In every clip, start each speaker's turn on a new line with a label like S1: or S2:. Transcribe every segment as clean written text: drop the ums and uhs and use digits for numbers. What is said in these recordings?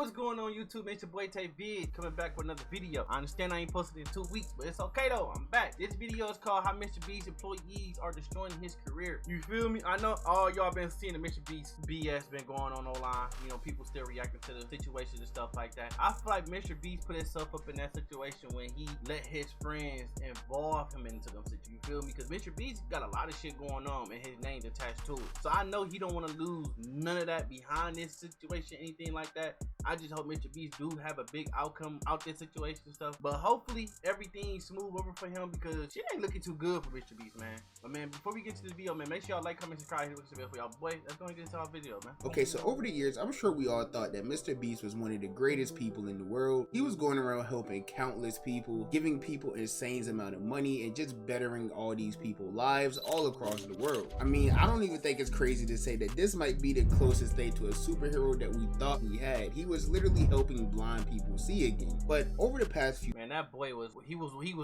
S1: What's going on YouTube? It's your boy Vid coming back with another video. I understand I ain't posted in 2 weeks, but it's okay though. I'm back. This video is called How MrBeast employees are destroying his career. You feel me? I know all y'all been seeing the MrBeast BS been going on online. You know, people still reacting to the situations and stuff like that. I feel like MrBeast put himself up in that situation when he let his friends involve him into them situations. You feel me? Because MrBeast got a lot of shit going on and his name's attached to it. So I know he don't want to lose none of that behind this situation, anything like that. I just hope MrBeast do have a big outcome out this situation and stuff. But hopefully everything's smooth over for him because shit ain't looking too good for MrBeast, man. But man, before we get to this video, man, make sure y'all like, comment, subscribe, hit the bell for y'all. Boy, let's go and get into our video, man.
S2: Okay, so over the years, I'm sure we all thought that MrBeast was one of the greatest people in the world. He was going around helping countless people, giving people insane amount of money, and just bettering all these people's lives all across the world. I mean, I don't even think it's crazy to say that this might be the closest thing to a superhero that we thought we had. He was literally helping blind people see again. But over the past few
S1: that boy was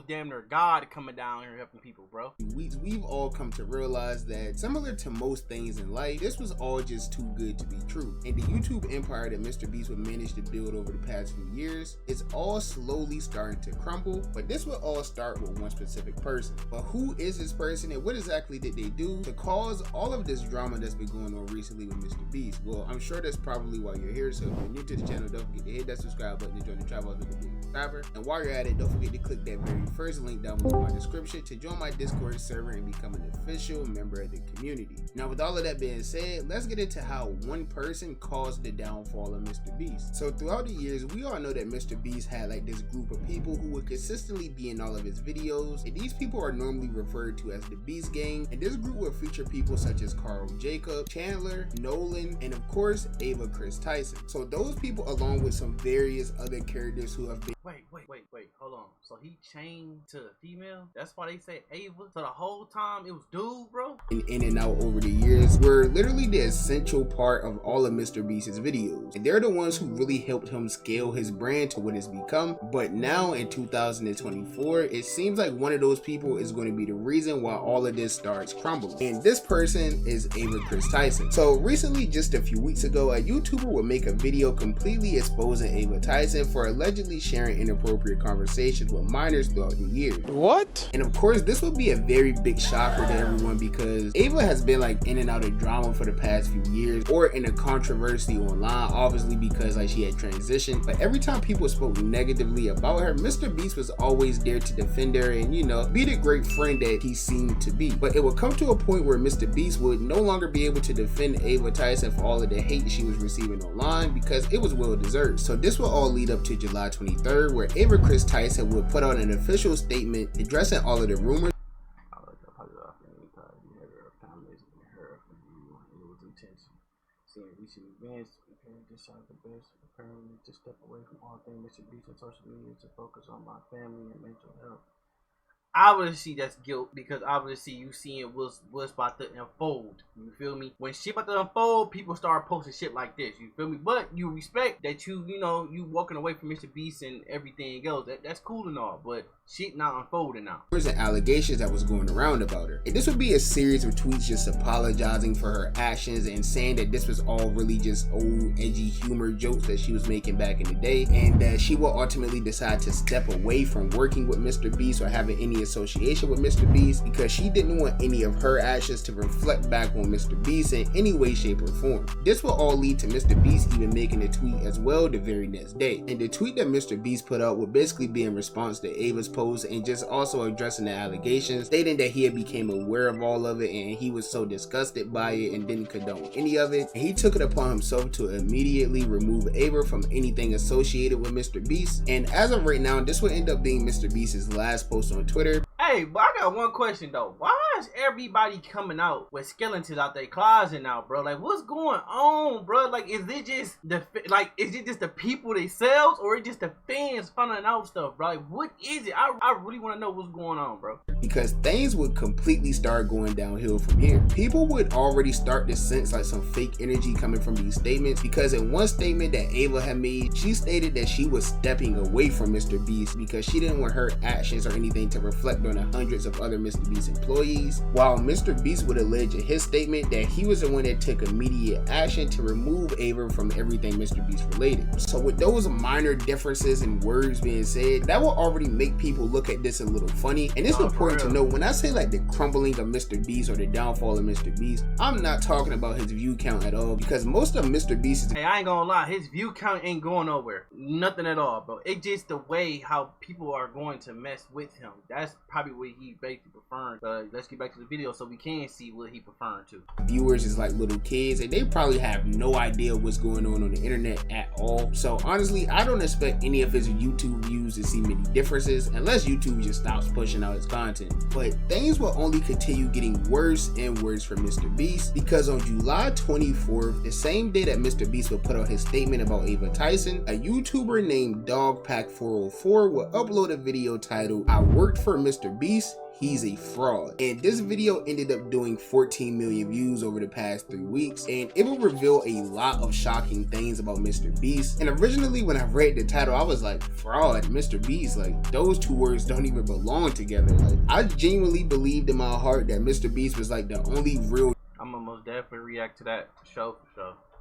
S1: damn near God coming down here helping people, bro.
S2: Weeks, we've all come to realize that similar to most things in life, this was all just too good to be true. And the YouTube empire that MrBeast would manage to build over the past few years is all slowly starting to crumble. But this will all start with one specific person. But who is this person and what exactly did they do to cause all of this drama that's been going on recently with MrBeast? Well, I'm sure that's probably why you're here. So if you're new to the channel, don't forget to hit that subscribe button and join the tribe with the big subscriber. And while you're at it, don't forget to click that very first link down below in my description to join my Discord server and become an official member of the community. Now, with all of that being said, let's get into how one person caused the downfall of MrBeast. So throughout the years, we all know that MrBeast had like this group of people who would consistently be in all of his videos, and these people are normally referred to as the Beast Gang. And this group would feature people such as Carl Jacob, Chandler, Nolan, and of course Ava Chris Tyson. So those people, along with some various other characters who have been
S1: Wait, hold on. So he changed to female? That's why they say Ava? So the whole time it was dude, bro?
S2: In and out over the years were literally the essential part of all of MrBeast's videos. And they're the ones who really helped him scale his brand to what it's become. But now in 2024, it seems like one of those people is going to be the reason why all of this starts crumbling. And this person is Ava Chris Tyson. So recently, just a few weeks ago, a YouTuber would make a video completely exposing Ava Tyson for allegedly sharing inappropriate conversations with minors throughout the years.
S3: What?
S2: And of course, this would be a very big shocker to everyone because Ava has been like in and out of drama for the past few years, or in a controversy online, obviously because like she had transitioned. But every time people spoke negatively about her, MrBeast was always there to defend her and, you know, be the great friend that he seemed to be. But it would come to a point where MrBeast would no longer be able to defend Ava Tyson for all of the hate she was receiving online because it was well deserved. So this will all lead up to July 23rd, where Ava Chris Tyson would put out an official statement addressing all of the rumors.
S1: To step away from all things MrBeast and social media to focus on my family and mental health. Obviously that's guilt because obviously you seeing what's about to unfold. You feel me? When shit about to unfold, people start posting shit like this. You feel me? But you respect that you know you walking away from MrBeast and everything else. That's cool and all, but shit not unfolding now.
S2: There's allegations that was going around about her. And this would be a series of tweets just apologizing for her actions and saying that this was all really just old edgy humor jokes that she was making back in the day, and that she will ultimately decide to step away from working with MrBeast or having any association with MrBeast because she didn't want any of her actions to reflect back on MrBeast in any way, shape, or form. This will all lead to MrBeast even making a tweet as well the very next day. And the tweet that MrBeast put out would basically be in response to Ava's post and just also addressing the allegations, stating that he had became aware of all of it and he was so disgusted by it and didn't condone any of it. And he took it upon himself to immediately remove Ava from anything associated with MrBeast. And as of right now, this will end up being MrBeast's last post on Twitter.
S1: Hey, but I got one question though. Why is everybody coming out with skeletons out their closet now, bro? Like, what's going on, bro? Like, is it just the people themselves, or is it just the fans finding out stuff, bro? Like, what is it? I really want to know what's going on, bro.
S2: Because things would completely start going downhill from here. People would already start to sense like some fake energy coming from these statements, because in one statement that Ava had made, she stated that she was stepping away from MrBeast because she didn't want her actions or anything to reflect on the hundreds of other MrBeast employees. Beast, while Mr. Beast would allege in his statement that he was the one that took immediate action to remove Ava from everything Mr. Beast related. So with those minor differences in words being said, that will already make people look at this a little funny. And it's important to know, when I say like the crumbling of Mr. Beast or the downfall of Mr. Beast, I'm not talking about his view count at all, because most of Mr. Beast is—
S1: hey, I ain't gonna lie, his view count ain't going nowhere. Nothing at all, bro. It's just the way how people are going to mess with him. That's probably what he basically preferring. But let's get back to the video so we can see what he preferring to.
S2: Viewers is like little kids, and they probably have no idea what's going on the internet at all. So honestly, I don't expect any of his YouTube views to see many differences unless YouTube just stops pushing out his content. But things will only continue getting worse and worse for Mr. Beast, because on July 24th, the same day that Mr. Beast would put out his statement about Ava Tyson, a YouTuber named DogPack404 would upload a video titled "I worked for Mr. Beast, he's a fraud." And this video ended up doing 14 million views over the past 3 weeks, and it will reveal a lot of shocking things about Mr. Beast. And originally when I read the title, I was like, fraud, Mr. Beast, like those two words don't even belong together. Like, I genuinely believed in my heart that Mr. Beast was like the only real—
S1: I'm gonna most definitely react to that for sure.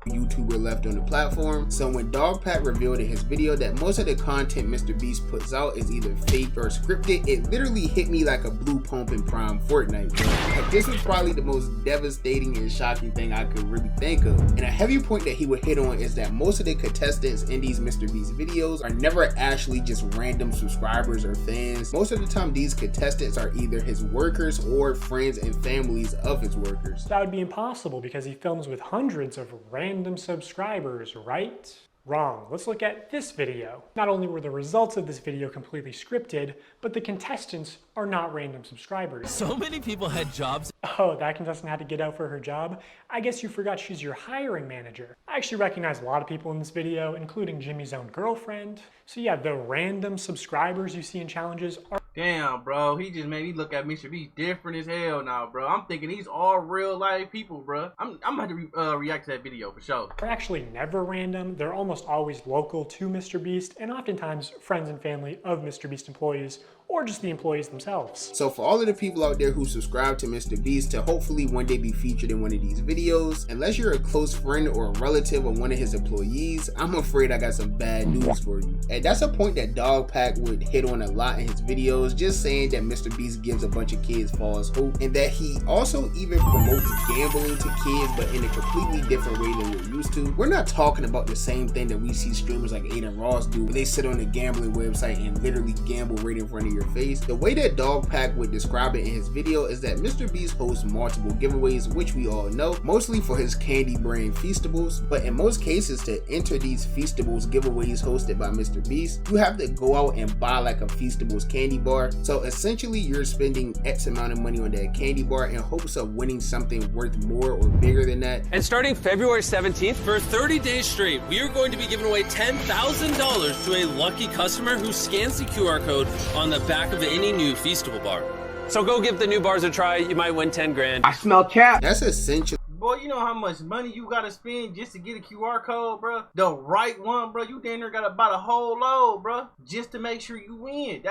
S2: YouTuber left on the platform. So when Dogpack revealed in his video that most of the content Mr. Beast puts out is either fake or scripted, it literally hit me like a blue pump in prime Fortnite, bro. Like, this was probably the most devastating and shocking thing I could really think of. And a heavy point that he would hit on is that most of the contestants in these Mr. Beast videos are never actually just random subscribers or fans. Most of the time these contestants are either his workers or friends and families of his workers.
S3: That would be impossible because he films with hundreds of random subscribers, right? Wrong. Let's look at this video. Not only were the results of this video completely scripted, but the contestants are not random subscribers.
S4: So many people had jobs.
S3: Oh, that contestant had to get out for her job? I guess you forgot she's your hiring manager. I actually recognize a lot of people in this video, including Jimmy's own girlfriend. So yeah, the random subscribers you see in challenges are—
S1: Damn, bro, he just made me look at Mr. Beast different as hell now, bro. I'm thinking these all real life people, bro. I'm gonna have to react to that video for sure.
S3: are actually never random. They're almost always local to Mr. Beast, and oftentimes friends and family of Mr. Beast employees, or just the employees themselves.
S2: So for all of the people out there who subscribe to Mr. Beast to hopefully one day be featured in one of these videos, unless you're a close friend or a relative of one of his employees, I'm afraid I got some bad news for you. And that's a point that Dogpack would hit on a lot in his videos, just saying that Mr. Beast gives a bunch of kids false hope, and that he also even promotes gambling to kids, but in a completely different way than we're used to. We're not talking about the same thing that we see streamers like Aiden Ross do, where they sit on a gambling website and literally gamble right in front of your face. The way that Dogpack would describe it in his video is that Mr. Beast hosts multiple giveaways, which we all know, mostly for his candy brand Feastables, but in most cases, to enter these Feastables giveaways hosted by Mr. Beast, you have to go out and buy like a Feastables candy bar. So essentially you're spending X amount of money on that candy bar in hopes of winning something worth more or bigger than that.
S4: And starting February 17th, for 30 days straight, we are going to be giving away $10,000 to a lucky customer who scans the QR code on the back of any new Feastable bar. So go give the new bars a try. You might win 10 grand.
S1: I smell cap.
S2: That's essential.
S1: Boy, you know how much money you gotta spend just to get a QR code, bro? The right one, bro. You damn near gotta buy the whole load, bro, just to make sure you win.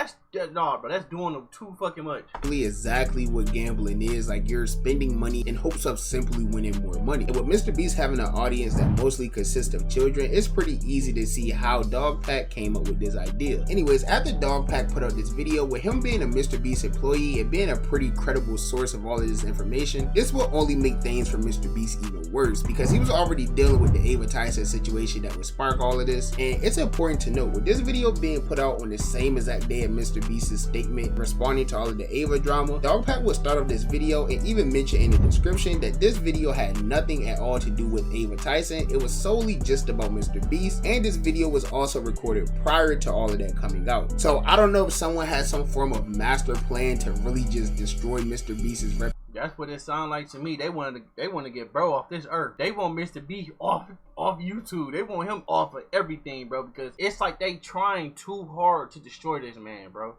S1: Nah, bro. That's doing them too fucking much.
S2: Exactly what gambling is. Like, you're spending money in hopes of simply winning more money. And with Mr. Beast having an audience that mostly consists of children, it's pretty easy to see how Dogpack came up with this idea. Anyways, after Dogpack put out this video, with him being a Mr. Beast employee and being a pretty credible source of all of this information, this will only make things for Mr. Beast even worse, because he was already dealing with the Ava Tyson situation that would spark all of this. And it's important to note, with this video being put out on the same exact day of Mr. Beast's statement responding to all of the Ava drama, Dogpack would start off this video and even mention in the description that this video had nothing at all to do with Ava Tyson. It was solely just about Mr. Beast, and this video was also recorded prior to all of that coming out. So I don't know if someone had some form of master plan to really just destroy Mr. Beast's reputation.
S1: That's what it sounds like to me. They want to get bro off this earth. They want Mr. Beast off YouTube. They want him off of everything, bro, because it's like they trying too hard to destroy this man, bro.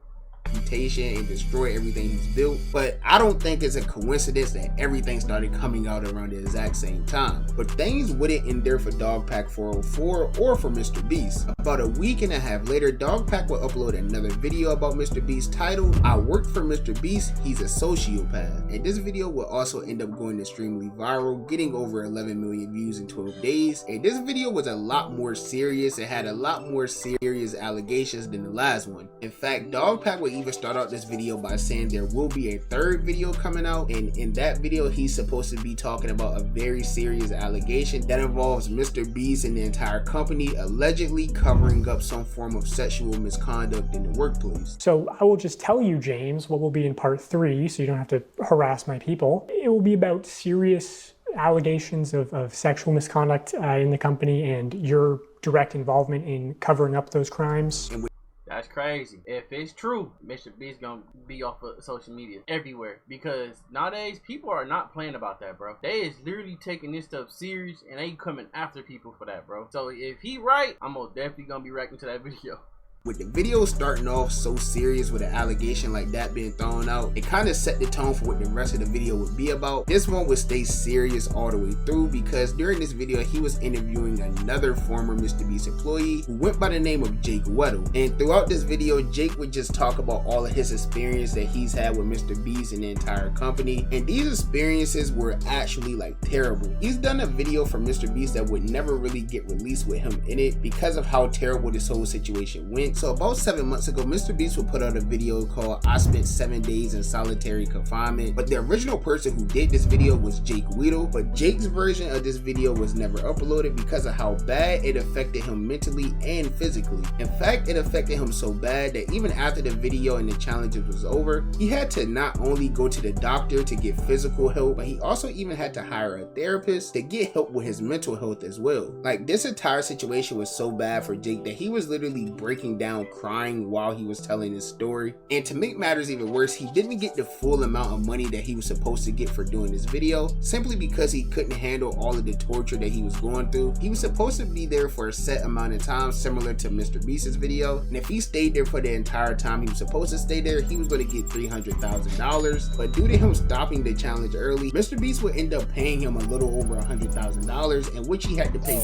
S2: reputation and destroy everything he's built. But I don't think it's a coincidence that everything started coming out around the exact same time. But things wouldn't end there for Dogpack 404 or for MrBeast. About a week and a half later, Dogpack would upload another video about MrBeast titled, "I worked for MrBeast, he's a sociopath." And this video would also end up going extremely viral, getting over 11 million views in 12 days. And this video was a lot more serious. It had a lot more serious allegations than the last one. In fact, Dogpack would even start out this video by saying there will be a third video coming out, and in that video he's supposed to be talking about a very serious allegation that involves MrBeast and the entire company allegedly covering up some form of sexual misconduct in the workplace.
S3: So I will just tell you, James, what will be in part 3, so you don't have to harass my people. It will be about serious allegations of sexual misconduct in the company and your direct involvement in covering up those crimes.
S1: That's crazy. If it's true, MrBeast gonna be off of social media everywhere, because nowadays people are not playing about that, bro. They is literally taking this stuff serious and they coming after people for that, bro. So if he right, I'm most definitely gonna be reacting to that video.
S2: With the video starting off so serious with an allegation like that being thrown out, it kind of set the tone for what the rest of the video would be about. This one would stay serious all the way through, because during this video he was interviewing another former MrBeast employee who went by the name of Jake Weddle. And throughout this video, Jake would just talk about all of his experience that he's had with MrBeast and the entire company. And these experiences were actually like terrible. He's done a video for MrBeast that would never really get released with him in it because of how terrible this whole situation went. So about 7 months ago, MrBeast would put out a video called "I Spent 7 Days in Solitary Confinement," but the original person who did this video was Jake Weddle. But Jake's version of this video was never uploaded because of how bad it affected him mentally and physically. In fact, it affected him so bad that even after the video and the challenges was over, he had to not only go to the doctor to get physical help, but he also even had to hire a therapist to get help with his mental health as well. Like, this entire situation was so bad for Jake that he was literally breaking down crying while he was telling his story. And to make matters even worse, he didn't get the full amount of money that he was supposed to get for doing this video, simply because he couldn't handle all of the torture that he was going through. He was supposed to be there for a set amount of time, similar to MrBeast's video, and if he stayed there for the entire time he was supposed to stay there, he was going to get $300,000. But due to him stopping the challenge early, MrBeast would end up paying him a little over $100,000, in which he had to pay.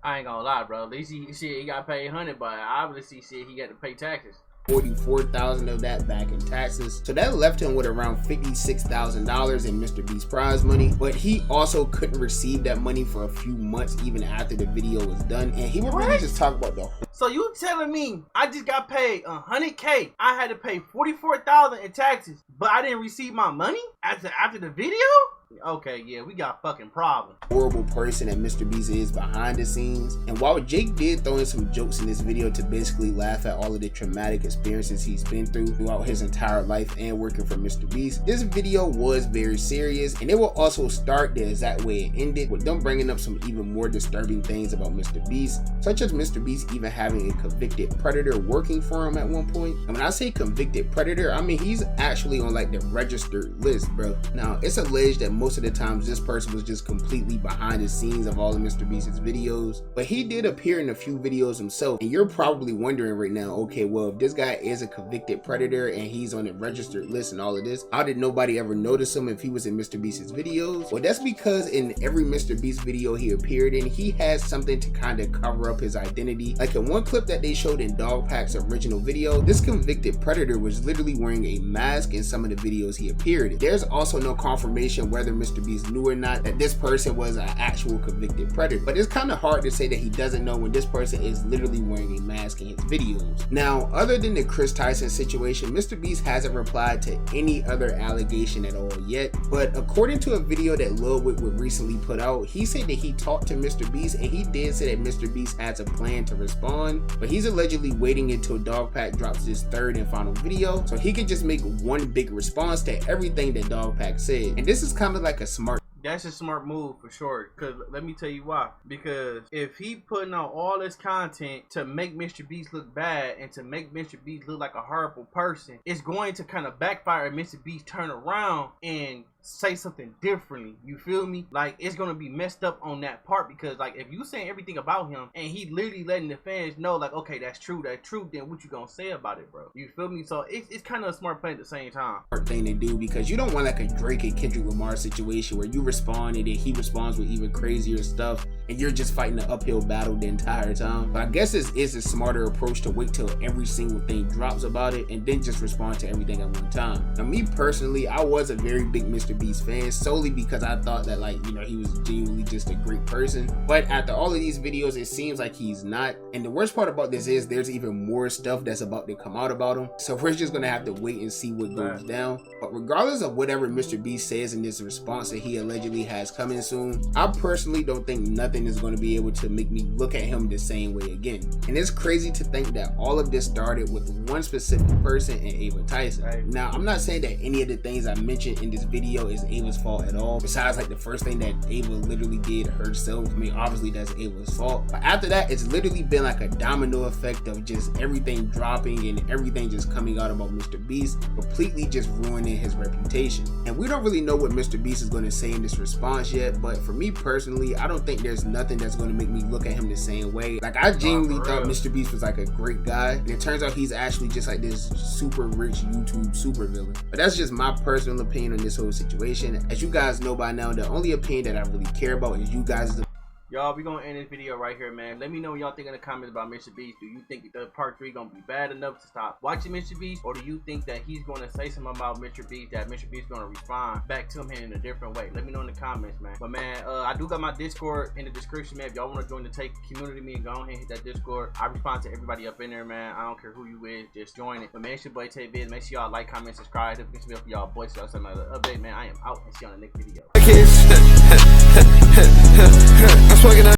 S1: I ain't gonna lie, bro. At least he got paid 100, but obviously he got to pay taxes.
S2: $44,000 of that back in taxes. So that left him with around $56,000 in MrBeast prize money, but he also couldn't receive that money for a few months even after the video was done. And he would really just talk about the whole.
S1: So you telling me I just got paid $100K, I had to pay $44,000 in taxes, but I didn't receive my money after the video? Okay, yeah, we got fucking problems.
S2: Horrible person that MrBeast is behind the scenes. And while Jake did throw in some jokes in this video to basically laugh at all of the traumatic experiences he's been through throughout his entire life and working for MrBeast, this video was very serious, and it will also start the exact way it ended, with them bringing up some even more disturbing things about MrBeast, such as MrBeast even having a convicted predator working for him at one point. And when I say convicted predator, I mean he's actually on like the registered list, bro. Now, it's alleged that most of the times this person was just completely behind the scenes of all of MrBeast's videos, but he did appear in a few videos himself. And you're probably wondering right now, okay, well, if this guy is a convicted predator and he's on a registered list and all of this, how did nobody ever notice him if he was in MrBeast's videos? Well, that's because in every MrBeast video he appeared in, he had something to kind of cover up his identity. Like in one clip that they showed in Dogpack's original video, this convicted predator was literally wearing a mask in some of the videos he appeared in. There's also no confirmation whether MrBeast knew or not that this person was an actual convicted predator, but it's kind of hard to say that he doesn't know when this person is literally wearing a mask in his videos. Now, other than the Chris Tyson situation, MrBeast hasn't replied to any other allegation at all yet, but according to a video that Lil Would recently put out, he said that he talked to MrBeast, and he did say that MrBeast has a plan to respond, but he's allegedly waiting until Dogpack drops his third and final video so he can just make one big response to everything that Dogpack said. And this is kind of like a smart.
S1: That's a smart move for sure, because let me tell you why. Because if he putting out all this content to make MrBeast look bad and to make MrBeast look like a horrible person, it's going to kind of backfire if MrBeast turn around and say something differently. You feel me? Like, it's gonna be messed up on that part, because like if you saying everything about him and he literally letting the fans know like, okay, that's true, then what you gonna say about it, bro? You feel me? So it's kind of a smart play at the same time.
S2: Hard thing to do, because you don't want like a Drake and Kendrick Lamar situation where you respond and then he responds with even crazier stuff and you're just fighting an uphill battle the entire time. But I guess this is a smarter approach to wait till every single thing drops about it and then just respond to everything at one time. Now, me personally, I was a very big MrBeast fan solely because I thought that, like, you know, he was genuinely just a great person. But after all of these videos, it seems like he's not. And the worst part about this is there's even more stuff that's about to come out about him. So we're just gonna have to wait and see what goes down. But regardless of whatever MrBeast says in this response that he allegedly has coming soon, I personally don't think nothing is going to be able to make me look at him the same way again. And it's crazy to think that all of this started with one specific person, and Ava Tyson.
S1: Right.
S2: Now, I'm not saying that any of the things I mentioned in this video is Ava's fault at all, besides like the first thing that Ava literally did herself. I mean, obviously that's Ava's fault, but after that, it's literally been like a domino effect of just everything dropping and everything just coming out about MrBeast, completely just ruining his reputation. And we don't really know what MrBeast is going to say in this response yet, but for me personally, I don't think there's nothing that's going to make me look at him the same way. Like, I genuinely thought MrBeast was like a great guy, and it turns out he's actually just like this super rich YouTube super villain. But that's just my personal opinion on this whole situation. As you guys know by now, the only opinion that I really care about is you guys.
S1: Y'all, we gonna end this video right here, man. Let me know what y'all think in the comments about MrBeast. Do you think the part 3 gonna be bad enough to stop watching MrBeast, or do you think that he's gonna say something about MrBeast that MrBeast gonna respond back to him in a different way? Let me know in the comments, man. But man, I do got my Discord in the description, man. If y'all want to join the Take community, me, go ahead and hit that Discord. I respond to everybody up in there, man. I don't care who you is, just join it. But man, it's your boy Tay Viz. Make sure y'all like, comment, subscribe. If it's for y'all boys, y'all send my update, man. I am out, and see you on the next video.